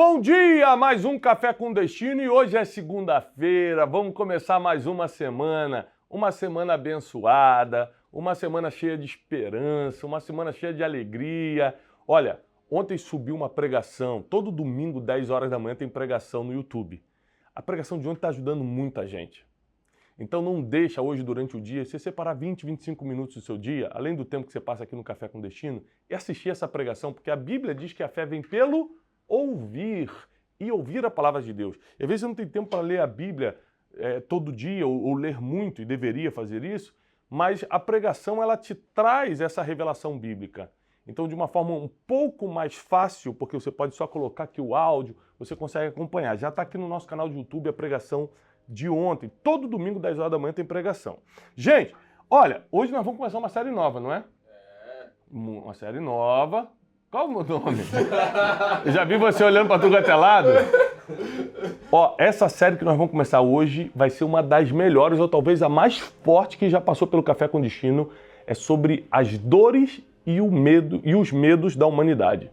Bom dia, mais um Café com Destino e hoje é segunda-feira, vamos começar mais uma semana abençoada, uma semana cheia de esperança, uma semana cheia de alegria. Olha, ontem subiu uma pregação, todo domingo, 10 horas da manhã, tem pregação no YouTube. A pregação de ontem está ajudando muita gente. Então não deixa hoje durante o dia, você separar 20, 25 minutos do seu dia, além do tempo que você passa aqui no Café com Destino, e assistir essa pregação, porque a Bíblia diz que a fé vem pelo ouvir e ouvir a palavra de Deus. E às vezes você não tem tempo para ler a Bíblia todo dia ou ler muito e deveria fazer isso, mas a pregação ela te traz essa revelação bíblica. Então de uma forma um pouco mais fácil, porque você pode só colocar aqui o áudio, você consegue acompanhar. Já está aqui no nosso canal de YouTube a pregação de ontem. Todo domingo, 10 horas da manhã, tem pregação. Gente, olha, hoje nós vamos começar uma série nova, não é? Uma série nova. Qual o nome? Eu já vi você olhando para tudo até lado. Ó, essa série que nós vamos começar hoje vai ser uma das melhores, ou talvez a mais forte que já passou pelo Café com Destino. É sobre as dores e o medo e os medos da humanidade.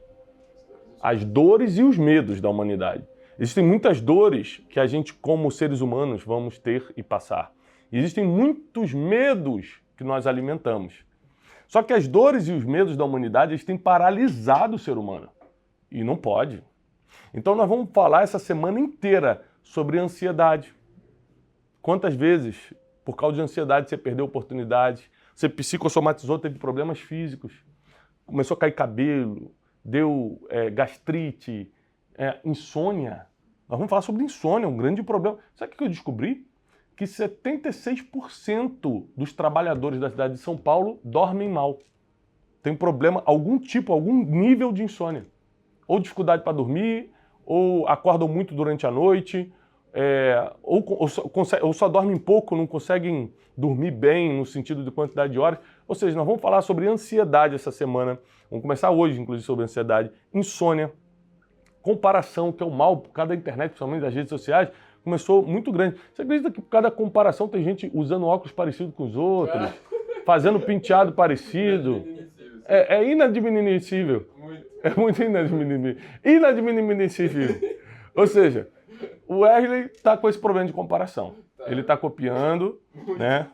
As dores e os medos da humanidade. Existem muitas dores que a gente, como seres humanos, vamos ter e passar. Existem muitos medos que nós alimentamos. Só que as dores e os medos da humanidade eles têm paralisado o ser humano. E não pode. Então nós vamos falar essa semana inteira sobre ansiedade. Quantas vezes, por causa de ansiedade, você perdeu oportunidades, você psicossomatizou, teve problemas físicos, começou a cair cabelo, deu gastrite, insônia. Nós vamos falar sobre insônia, um grande problema. Sabe o que eu descobri? Que 76% dos trabalhadores da cidade de São Paulo dormem mal. Tem problema, algum nível de insônia. Ou dificuldade para dormir, ou acordam muito durante a noite, ou só dormem pouco, não conseguem dormir bem no sentido de quantidade de horas. Ou seja, nós vamos falar sobre ansiedade essa semana. Vamos começar hoje, inclusive, sobre ansiedade, insônia, comparação, que é o mal por causa da internet, principalmente das redes sociais, começou muito grande. Você acredita que por causa da comparação tem gente usando óculos parecidos com os outros, fazendo penteado parecido? É inadmissível. É muito inadmissível. Ou seja, o Wesley está com esse problema de comparação. Ele está copiando, né?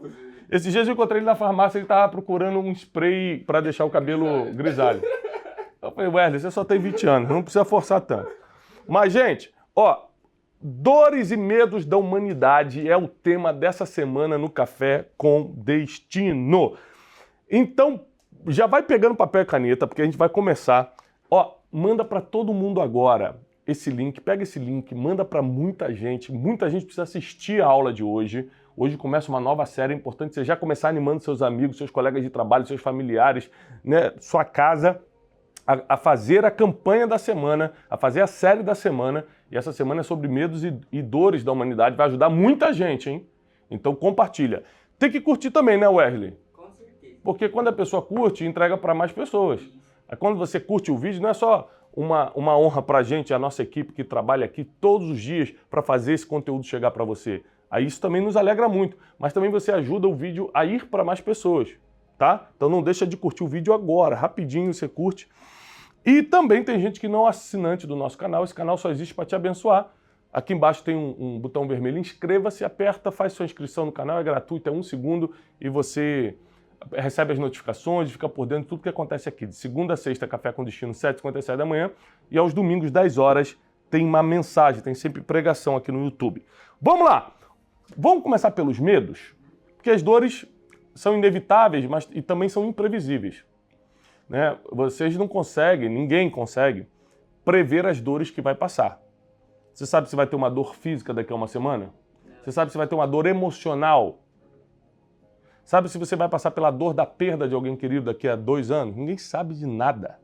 Esses dias eu encontrei ele na farmácia, ele estava procurando um spray para deixar o cabelo grisalho. Eu falei, Wesley, você só tem 20 anos, não precisa forçar tanto. Mas, gente, ó, dores e medos da humanidade é o tema dessa semana no Café com Destino. Então, já vai pegando papel e caneta, porque a gente vai começar. Ó, manda para todo mundo agora esse link, pega esse link, manda para muita gente precisa assistir a aula de hoje. Hoje começa uma nova série, é importante você já começar animando seus amigos, seus colegas de trabalho, seus familiares, né, sua casa, a fazer a campanha da semana, a fazer a série da semana, e essa semana é sobre medos e dores da humanidade, vai ajudar muita gente, hein? Então compartilha. Tem que curtir também, né, Wesley? Com certeza. Porque quando a pessoa curte, entrega para mais pessoas. Aí quando você curte o vídeo, não é só uma honra para a gente, a nossa equipe que trabalha aqui todos os dias para fazer esse conteúdo chegar para você. Aí isso também nos alegra muito, mas também você ajuda o vídeo a ir para mais pessoas, tá? Então não deixa de curtir o vídeo agora, rapidinho você curte. E também tem gente que não é assinante do nosso canal, esse canal só existe para te abençoar. Aqui embaixo tem um botão vermelho, inscreva-se, aperta, faz sua inscrição no canal, é gratuito, é 1 segundo e você recebe as notificações, fica por dentro de tudo que acontece aqui. De segunda a sexta, Café com Destino, 7h57 da manhã, e aos domingos, 10 horas, tem uma mensagem, tem sempre pregação aqui no YouTube. Vamos lá! Vamos começar pelos medos, porque as dores são inevitáveis, mas e também são imprevisíveis. Né? Vocês não conseguem, ninguém consegue prever as dores que vai passar. Você sabe se vai ter uma dor física daqui a uma semana? Você sabe se vai ter uma dor emocional? Sabe se você vai passar pela dor da perda de alguém querido daqui a 2 anos? Ninguém sabe de nada.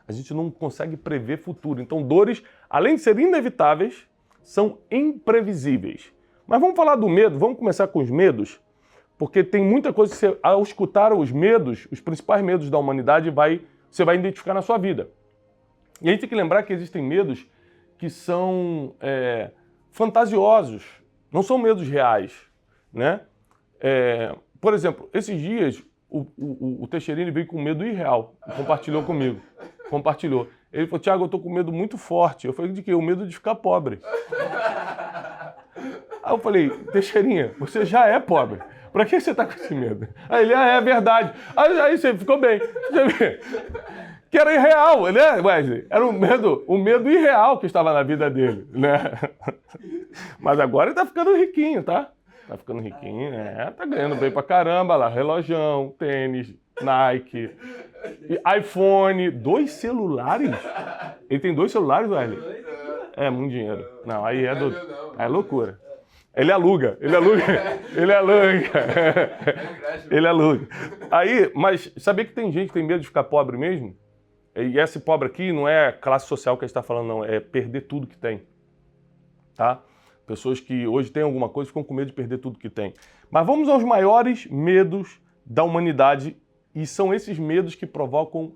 A gente não consegue prever futuro. Então dores, além de serem inevitáveis, são imprevisíveis. Mas vamos falar do medo, vamos começar com os medos, porque tem muita coisa que você, ao escutar os medos, os principais medos da humanidade, você vai identificar na sua vida. E a gente tem que lembrar que existem medos que são fantasiosos, não são medos reais, né? Por exemplo, esses dias o Teixeirinho veio com medo irreal e compartilhou comigo. compartilhou. Ele falou, Thiago, eu tô com medo muito forte. Eu falei, de quê? O medo de ficar pobre. Aí eu falei, Teixeirinha, você já é pobre. Pra que você tá com esse medo? Aí ele, é verdade. Aí você ficou bem. Você vê? Que era irreal, né, Wesley? Era o medo irreal que estava na vida dele, né? Mas agora ele tá ficando riquinho, tá? Tá ficando riquinho, tá ganhando bem pra caramba lá. Relojão, tênis, Nike, iPhone, 2 celulares? Ele tem 2 celulares, Wesley? É muito dinheiro. Não, aí é loucura. Ele aluga. Ele aluga. Aí, mas sabia que tem gente que tem medo de ficar pobre mesmo? E esse pobre aqui não é classe social que a gente está falando, não. É perder tudo que tem. Tá? Pessoas que hoje têm alguma coisa ficam com medo de perder tudo que tem. Mas vamos aos maiores medos da humanidade. E são esses medos que provocam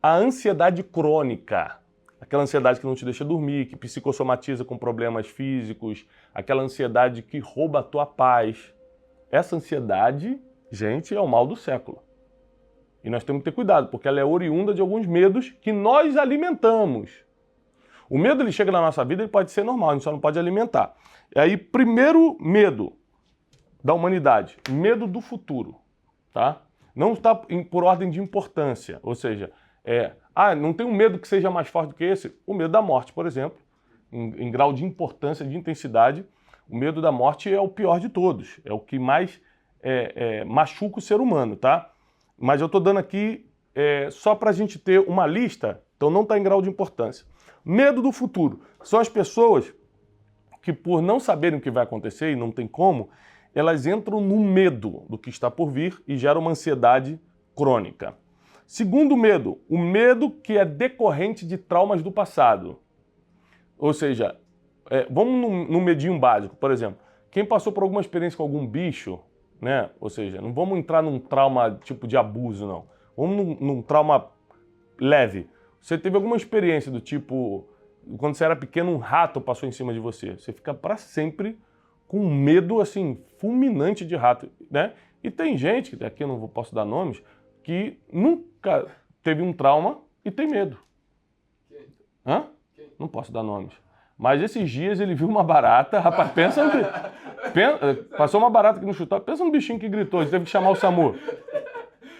a ansiedade crônica. Aquela ansiedade que não te deixa dormir, que psicossomatiza com problemas físicos. Aquela ansiedade que rouba a tua paz. Essa ansiedade, gente, é o mal do século. E nós temos que ter cuidado, porque ela é oriunda de alguns medos que nós alimentamos. O medo, ele chega na nossa vida, ele pode ser normal, a gente só não pode alimentar. E aí, primeiro medo da humanidade, medo do futuro, tá? Não está por ordem de importância, ou seja, não tem um medo que seja mais forte do que esse? O medo da morte, por exemplo, em grau de importância, de intensidade, o medo da morte é o pior de todos, é o que mais machuca o ser humano, tá? Mas eu estou dando aqui só para a gente ter uma lista, então não está em grau de importância. Medo do futuro. São as pessoas que, por não saberem o que vai acontecer e não tem como, elas entram no medo do que está por vir e geram uma ansiedade crônica. Segundo medo, o medo que é decorrente de traumas do passado. Ou seja, vamos num medinho básico, por exemplo, quem passou por alguma experiência com algum bicho, né? Ou seja, não vamos entrar num trauma tipo de abuso, não. Vamos num trauma leve. Você teve alguma experiência do tipo, quando você era pequeno, um rato passou em cima de você. Você fica para sempre com medo, assim, fulminante de rato, né? E tem gente, que aqui eu não posso dar nomes, que nunca teve um trauma e tem medo. Quem? Hã? Quem? Não posso dar nomes. Mas esses dias ele viu uma barata, rapaz, passou uma barata aqui no chutar, pensa no bichinho que gritou, ele teve que chamar o SAMU.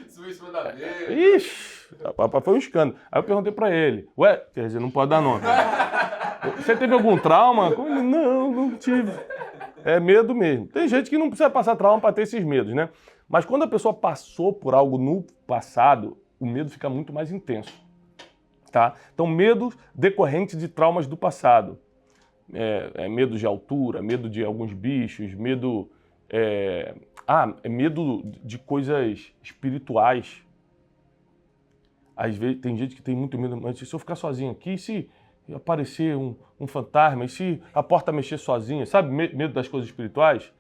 Subiu em cima da mesa. Ixi, rapaz, foi um escândalo. Aí eu perguntei pra ele, quer dizer, não pode dar nome. Você teve algum trauma? Não tive. É medo mesmo. Tem gente que não precisa passar trauma para ter esses medos, né? Mas quando a pessoa passou por algo no passado, o medo fica muito mais intenso. Tá? Então, medos decorrentes de traumas do passado. Medo de altura, medo de alguns bichos, medo de coisas espirituais. Às vezes tem gente que tem muito medo, mas se eu ficar sozinho aqui, se aparecer um fantasma, e se a porta mexer sozinha, sabe? Medo das coisas espirituais.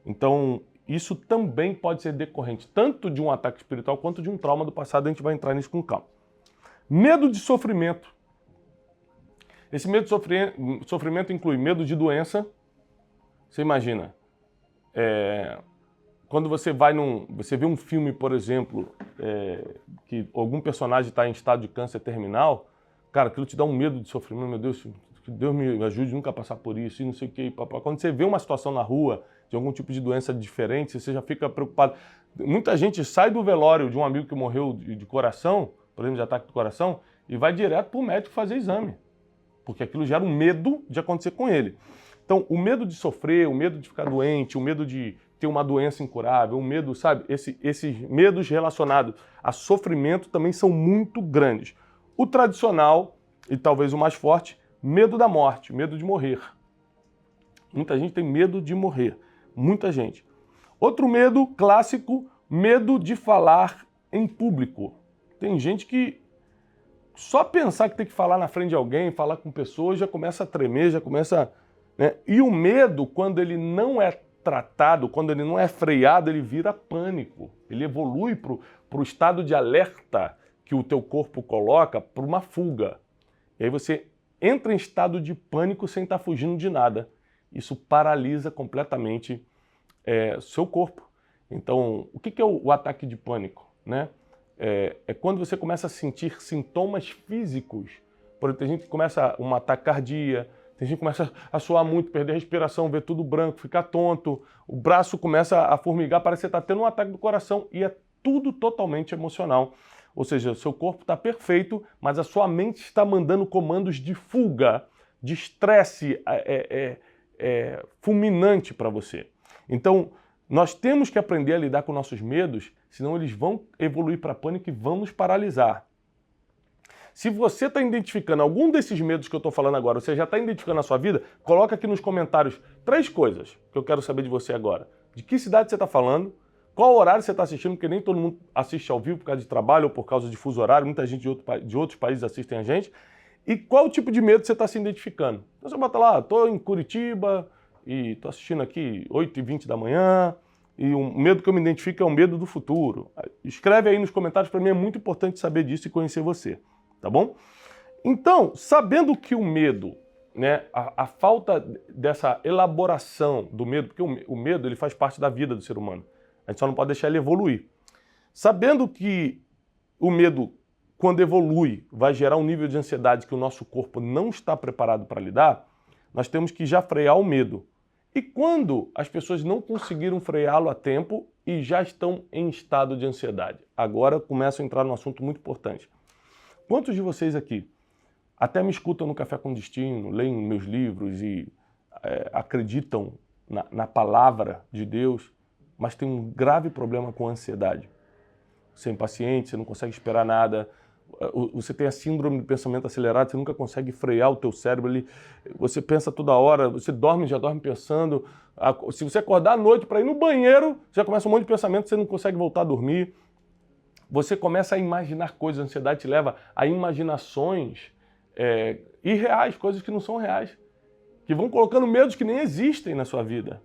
Então, isso também pode ser decorrente tanto de um ataque espiritual quanto de um trauma do passado. A gente vai entrar nisso com calma. Medo de sofrimento. Esse medo de sofrimento inclui medo de doença. Você imagina, quando você você vê um filme, por exemplo, que algum personagem está em estado de câncer terminal, cara, aquilo te dá um medo de sofrimento. Meu Deus, que Deus me ajude nunca a passar por isso, e não sei o que. Quando você vê uma situação na rua de algum tipo de doença diferente, você já fica preocupado. Muita gente sai do velório de um amigo que morreu de coração, por exemplo, de ataque do coração, e vai direto para o médico fazer exame. Porque aquilo gera um medo de acontecer com ele. Então, o medo de sofrer, o medo de ficar doente, o medo de ter uma doença incurável, o medo, sabe? Esses medos relacionados a sofrimento também são muito grandes. O tradicional, e talvez o mais forte, medo da morte, medo de morrer. Muita gente tem medo de morrer. Muita gente. Outro medo clássico, medo de falar em público. Tem gente que só pensar que tem que falar na frente de alguém, falar com pessoas, já começa a tremer, já começa... né? E o medo, quando ele não é tratado, quando ele não é freado, ele vira pânico. Ele evolui para o estado de alerta que o teu corpo coloca para uma fuga. E aí você entra em estado de pânico sem estar fugindo de nada. Isso paralisa completamente seu corpo. Então, o que é o ataque de pânico, né? é quando você começa a sentir sintomas físicos. Por exemplo, tem gente que começa uma taquicardia, tem gente que começa a suar muito, perder a respiração, ver tudo branco, ficar tonto, o braço começa a formigar, parece que você está tendo um ataque do coração e é tudo totalmente emocional. Ou seja, o seu corpo está perfeito, mas a sua mente está mandando comandos de fuga, de estresse fulminante para você. Então, nós temos que aprender a lidar com nossos medos, senão eles vão evoluir para pânico e vão nos paralisar. Se você está identificando algum desses medos que eu estou falando agora, você já está identificando na sua vida, coloca aqui nos comentários 3 coisas que eu quero saber de você agora. De que cidade você está falando, qual horário você está assistindo, porque nem todo mundo assiste ao vivo por causa de trabalho ou por causa de fuso horário, muita gente de outros países assistem a gente, e qual tipo de medo você está se identificando. Então você bota lá, estou em Curitiba e estou assistindo aqui 8h20 da manhã, e o medo que eu me identifico é o medo do futuro. Escreve aí nos comentários, para mim é muito importante saber disso e conhecer você. Tá bom? Então, sabendo que o medo, né, a falta dessa elaboração do medo, porque o medo ele faz parte da vida do ser humano, a gente só não pode deixar ele evoluir. Sabendo que o medo, quando evolui, vai gerar um nível de ansiedade que o nosso corpo não está preparado para lidar, nós temos que já frear o medo. E quando as pessoas não conseguiram freá-lo a tempo e já estão em estado de ansiedade? Agora começa a entrar num assunto muito importante. Quantos de vocês aqui até me escutam no Café com Destino, leem meus livros e acreditam na palavra de Deus, mas tem um grave problema com a ansiedade? Você é impaciente, você não consegue esperar nada, você tem a síndrome do pensamento acelerado, você nunca consegue frear o teu cérebro ali, você pensa toda hora, você dorme, já dorme pensando, se você acordar à noite para ir no banheiro, já começa um monte de pensamento, você não consegue voltar a dormir. Você começa a imaginar coisas, a ansiedade te leva a imaginações irreais, coisas que não são reais, que vão colocando medos que nem existem na sua vida,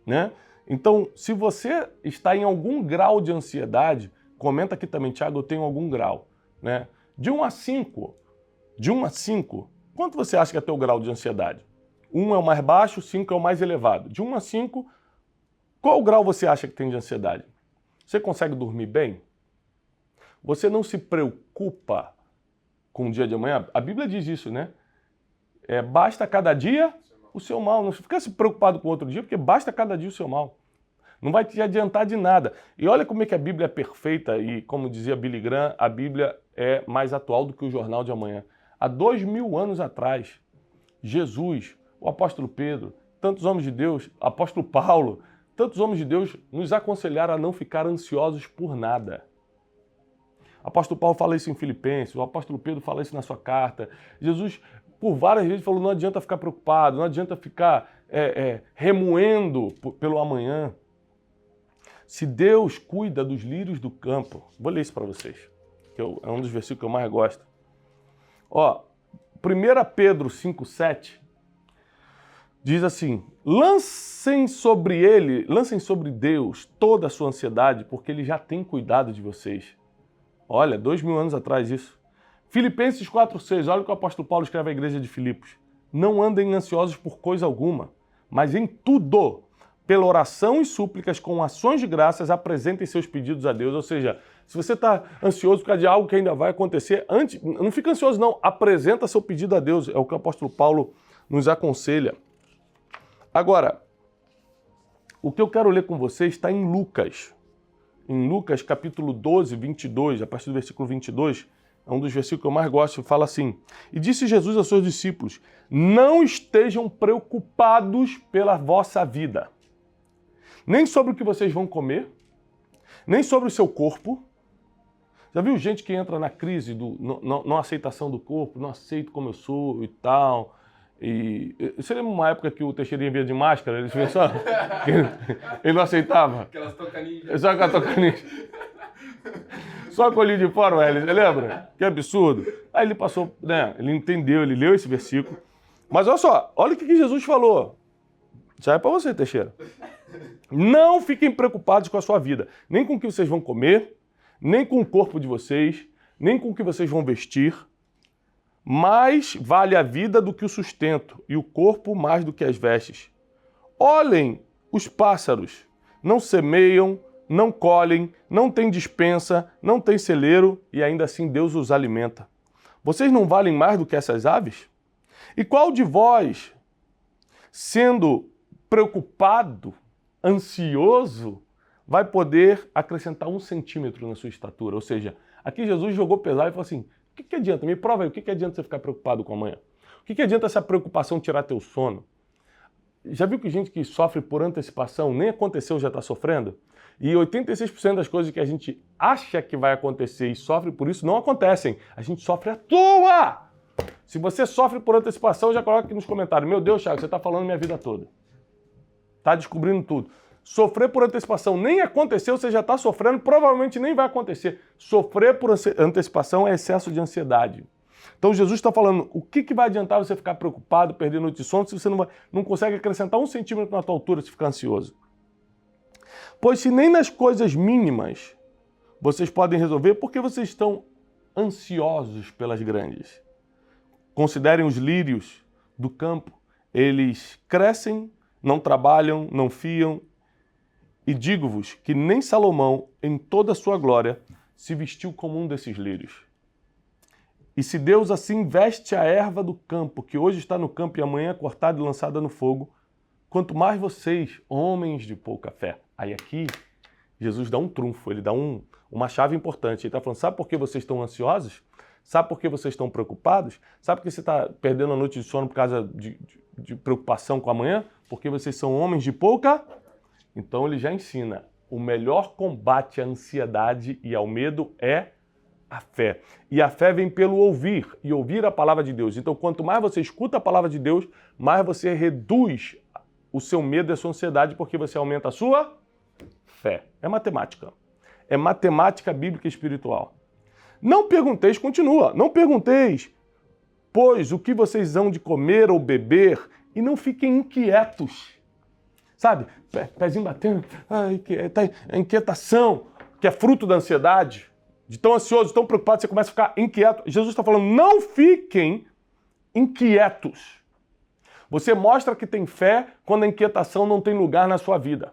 né? Então, se você está em algum grau de ansiedade, comenta aqui também, Thiago, eu tenho algum grau, né? De 1 a 5, quanto você acha que é teu grau de ansiedade? 1 é o mais baixo, 5 é o mais elevado. De 1 a 5, qual grau você acha que tem de ansiedade? Você consegue dormir bem? Você não se preocupa com o dia de amanhã? A Bíblia diz isso, né? Basta cada dia o seu mal. Não fica se preocupado com o outro dia, porque basta cada dia o seu mal. Não vai te adiantar de nada. E olha como é que a Bíblia é perfeita e, como dizia Billy Graham, a Bíblia é mais atual do que o jornal de amanhã. Há 2000 anos atrás, Jesus, o apóstolo Pedro, tantos homens de Deus, apóstolo Paulo, tantos homens de Deus nos aconselharam a não ficar ansiosos por nada. O apóstolo Paulo fala isso em Filipenses, o apóstolo Pedro fala isso na sua carta. Jesus, por várias vezes, falou, não adianta ficar preocupado, não adianta ficar remoendo pelo amanhã. Se Deus cuida dos lírios do campo, vou ler isso para vocês, que é um dos versículos que eu mais gosto. 1 Pedro 5,7 diz assim, lancem sobre Deus toda a sua ansiedade, porque Ele já tem cuidado de vocês. Olha, 2000 anos atrás isso. Filipenses 4,6, olha o que o apóstolo Paulo escreve à igreja de Filipos. Não andem ansiosos por coisa alguma, mas em tudo, pela oração e súplicas, com ações de graças, apresentem seus pedidos a Deus. Ou seja, se você está ansioso por causa de algo que ainda vai acontecer, não fica ansioso não, apresenta seu pedido a Deus. É o que o apóstolo Paulo nos aconselha. Agora, o que eu quero ler com vocês está em Lucas. Em Lucas capítulo 12, 22, a partir do versículo 22, é um dos versículos que eu mais gosto, fala assim, e disse Jesus aos seus discípulos, não estejam preocupados pela vossa vida, nem sobre o que vocês vão comer, nem sobre o seu corpo. Já viu gente que entra na crise, não aceitação do corpo, não aceito como eu sou e tal. Você lembra uma época que o Teixeirinha vinha de máscara? Ele pensou, ele não aceitava? Aquelas tocaninhas. Só com a tocaninha. Só com o olhinho de fora, você lembra? Que absurdo. Aí ele passou, né? Ele entendeu, ele leu esse versículo. Mas olha só, olha o que Jesus falou. Isso aí é para você, Teixeira. Não fiquem preocupados com a sua vida, nem com o que vocês vão comer, nem com o corpo de vocês, nem com o que vocês vão vestir. Mais vale a vida do que o sustento, e o corpo mais do que as vestes. Olhem os pássaros, não semeiam, não colhem, não têm despensa, não têm celeiro e ainda assim Deus os alimenta. Vocês não valem mais do que essas aves? E qual de vós, sendo preocupado, ansioso, vai poder acrescentar 1 centímetro na sua estatura? Ou seja, aqui Jesus jogou pesado e falou assim, o que adianta? Me prova aí, o que adianta você ficar preocupado com amanhã? O que adianta essa preocupação tirar teu sono? Já viu que gente que sofre por antecipação, nem aconteceu, já está sofrendo? E 86% das coisas que a gente acha que vai acontecer e sofre por isso não acontecem. A gente sofre à toa! Se você sofre por antecipação, já coloca aqui nos comentários. Meu Deus, Thiago, você está falando minha vida toda. Está descobrindo tudo. Sofrer por antecipação nem aconteceu, você já está sofrendo, provavelmente nem vai acontecer. Sofrer por antecipação é excesso de ansiedade. Então Jesus está falando, o que vai adiantar você ficar preocupado, perder noite de sono, se você não consegue acrescentar 1 centímetro na tua altura se ficar ansioso? Pois se nem nas coisas mínimas vocês podem resolver, por que vocês estão ansiosos pelas grandes? Considerem os lírios do campo, eles crescem, não trabalham, não fiam, e digo-vos que nem Salomão, em toda a sua glória, se vestiu como um desses lírios. E se Deus assim veste a erva do campo, que hoje está no campo e amanhã é cortada e lançada no fogo, quanto mais vocês, homens de pouca fé. Aí aqui, Jesus dá um trunfo, ele dá uma chave importante. Ele está falando, sabe por que vocês estão ansiosos? Sabe por que vocês estão preocupados? Sabe por que você está perdendo a noite de sono por causa de preocupação com amanhã? Porque vocês são homens de pouca? Então ele já ensina, o melhor combate à ansiedade e ao medo é a fé. E a fé vem pelo ouvir, e ouvir a palavra de Deus. Então, quanto mais você escuta a palavra de Deus, mais você reduz o seu medo e a sua ansiedade, porque você aumenta a sua fé. É matemática. É matemática bíblica e espiritual. Não pergunteis, continua, não pergunteis, pois o que vocês hão de comer ou beber, e não fiquem inquietos. Sabe? Pezinho batendo, a inquietação, que é fruto da ansiedade. De tão ansioso, tão preocupado, você começa a ficar inquieto. Jesus está falando, não fiquem inquietos. Você mostra que tem fé quando a inquietação não tem lugar na sua vida.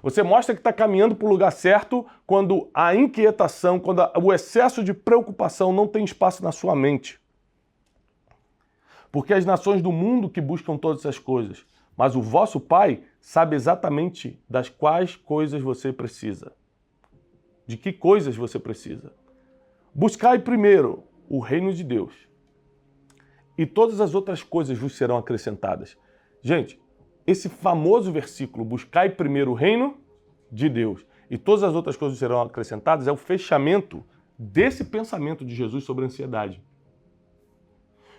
Você mostra que está caminhando para o lugar certo quando a inquietação, quando o excesso de preocupação não tem espaço na sua mente. Porque as nações do mundo que buscam todas essas coisas, mas o vosso Pai sabe exatamente das quais coisas você precisa. De que coisas você precisa? Buscai primeiro o reino de Deus e todas as outras coisas vos serão acrescentadas. Gente, esse famoso versículo, buscai primeiro o reino de Deus e todas as outras coisas serão acrescentadas, é o fechamento desse pensamento de Jesus sobre a ansiedade.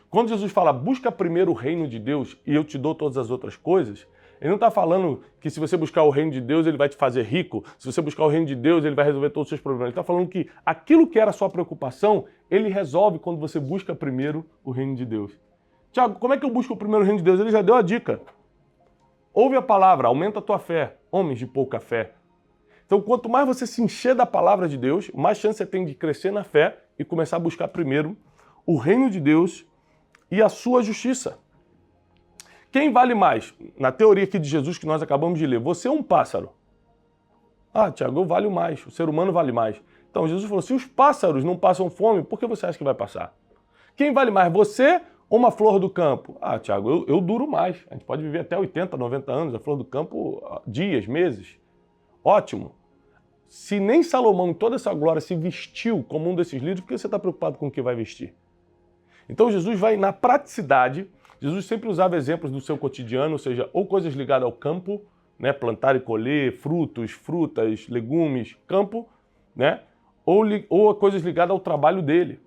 Quando Jesus fala, busca primeiro o reino de Deus e eu te dou todas as outras coisas, ele não está falando que se você buscar o reino de Deus, ele vai te fazer rico. Se você buscar o reino de Deus, ele vai resolver todos os seus problemas. Ele está falando que aquilo que era a sua preocupação, ele resolve quando você busca primeiro o reino de Deus. Tiago, como é que eu busco o primeiro reino de Deus? Ele já deu a dica. Ouve a palavra, aumenta a tua fé. Homens de pouca fé. Então, quanto mais você se encher da palavra de Deus, mais chance você tem de crescer na fé e começar a buscar primeiro o reino de Deus e a sua justiça. Quem vale mais? Na teoria aqui de Jesus que nós acabamos de ler, você ou um pássaro? Ah, Tiago, eu valho mais, o ser humano vale mais. Então Jesus falou, se os pássaros não passam fome, por que você acha que vai passar? Quem vale mais, você ou uma flor do campo? Ah, Tiago, eu duro mais. A gente pode viver até 80, 90 anos, a flor do campo, dias, meses. Ótimo. Se nem Salomão, em toda essa glória, se vestiu como um desses líderes, por que você está preocupado com o que vai vestir? Então Jesus vai na praticidade. Jesus sempre usava exemplos do seu cotidiano, ou seja, ou coisas ligadas ao campo, né, plantar e colher, frutos, frutas, legumes, campo, né, ou coisas ligadas ao trabalho dele,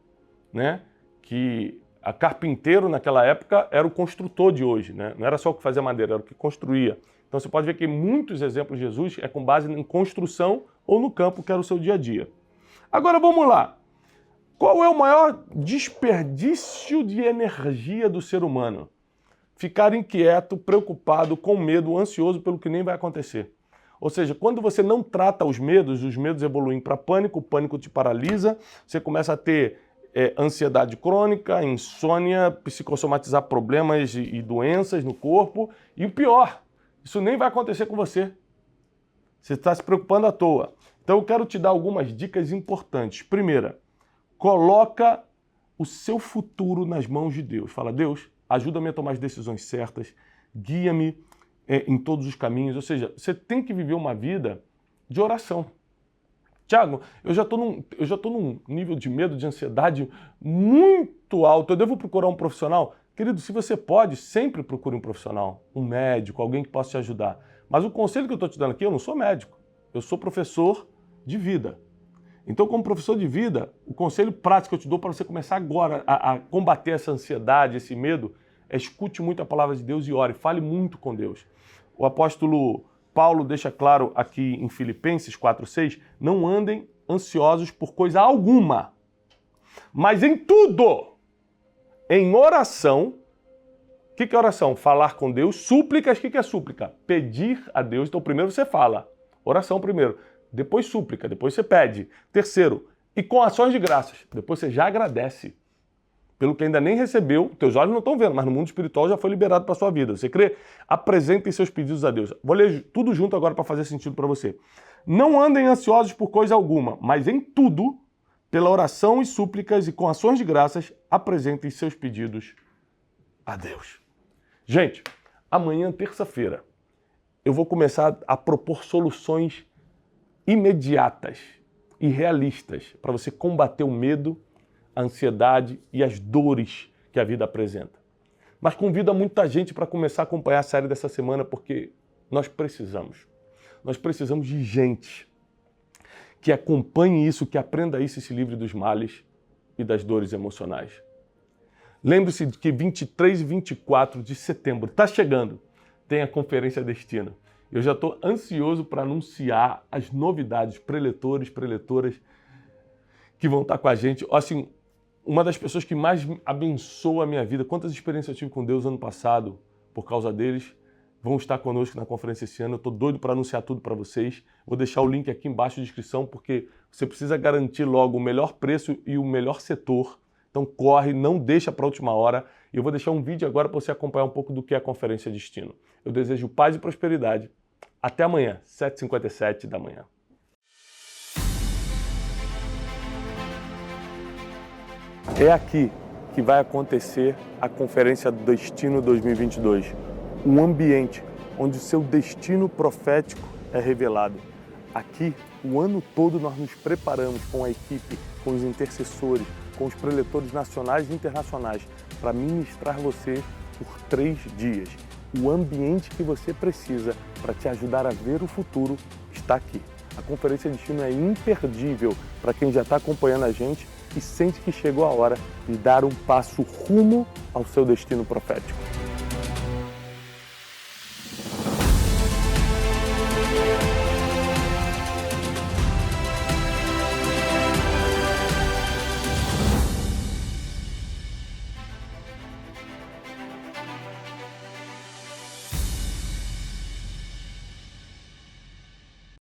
né, que a carpinteiro naquela época era o construtor de hoje, né, não era só o que fazia madeira, era o que construía. Então você pode ver que muitos exemplos de Jesus é com base em construção ou no campo, que era o seu dia a dia. Agora vamos lá. Qual é o maior desperdício de energia do ser humano? Ficar inquieto, preocupado, com medo, ansioso pelo que nem vai acontecer. Ou seja, quando você não trata os medos evoluem para pânico, o pânico te paralisa, você começa a ter ansiedade crônica, insônia, psicossomatizar problemas e doenças no corpo. E o pior, isso nem vai acontecer com você. Você está se preocupando à toa. Então eu quero te dar algumas dicas importantes. Primeira, coloca o seu futuro nas mãos de Deus. Fala, Deus, ajuda-me a tomar as decisões certas, guia-me em todos os caminhos. Ou seja, você tem que viver uma vida de oração. Tiago, eu já estou num nível de medo, de ansiedade muito alto. Eu devo procurar um profissional? Querido, se você pode, sempre procure um profissional, um médico, alguém que possa te ajudar. Mas o conselho que eu estou te dando aqui, eu não sou médico. Eu sou professor de vida. Então, como professor de vida, o conselho prático que eu te dou para você começar agora a combater essa ansiedade, esse medo, é escute muito a palavra de Deus e ore, fale muito com Deus. O apóstolo Paulo deixa claro aqui em Filipenses 4:6, não andem ansiosos por coisa alguma, mas em tudo, em oração. O que é oração? Falar com Deus. Súplicas, o que é súplica? Pedir a Deus. Então, primeiro você fala, oração primeiro, depois súplica, depois você pede. Terceiro, e com ações de graças, depois você já agradece pelo que ainda nem recebeu, teus olhos não estão vendo, mas no mundo espiritual já foi liberado para a sua vida. Você crê? Apresentem seus pedidos a Deus. Vou ler tudo junto agora para fazer sentido para você. Não andem ansiosos por coisa alguma, mas em tudo, pela oração e súplicas e com ações de graças, apresentem seus pedidos a Deus. Gente, amanhã, terça-feira, eu vou começar a propor soluções imediatas e realistas para você combater o medo, a ansiedade e as dores que a vida apresenta. Mas convido muita gente para começar a acompanhar a série dessa semana, porque nós precisamos. Nós precisamos de gente que acompanhe isso, que aprenda isso e se livre dos males e das dores emocionais. Lembre-se que 23 e 24 de setembro, está chegando, tem a Conferência Destino. Eu já estou ansioso para anunciar as novidades, preletores, preletoras que vão estar com a gente. Assim, uma das pessoas que mais abençoa a minha vida, quantas experiências eu tive com Deus ano passado por causa deles, vão estar conosco na conferência esse ano. Eu estou doido para anunciar tudo para vocês. Vou deixar o link aqui embaixo na descrição, porque você precisa garantir logo o melhor preço e o melhor setor. Então corre, não deixa para a última hora. E eu vou deixar um vídeo agora para você acompanhar um pouco do que é a Conferência Destino. Eu desejo paz e prosperidade. Até amanhã, 7h57 da manhã. É aqui que vai acontecer a Conferência Destino 2022. Um ambiente onde o seu destino profético é revelado. Aqui, o ano todo, nós nos preparamos com a equipe, com os intercessores, com os preletores nacionais e internacionais para ministrar você por 3 dias. O ambiente que você precisa para te ajudar a ver o futuro está aqui. A Conferência Destino é imperdível para quem já está acompanhando a gente e sente que chegou a hora de dar um passo rumo ao seu destino profético.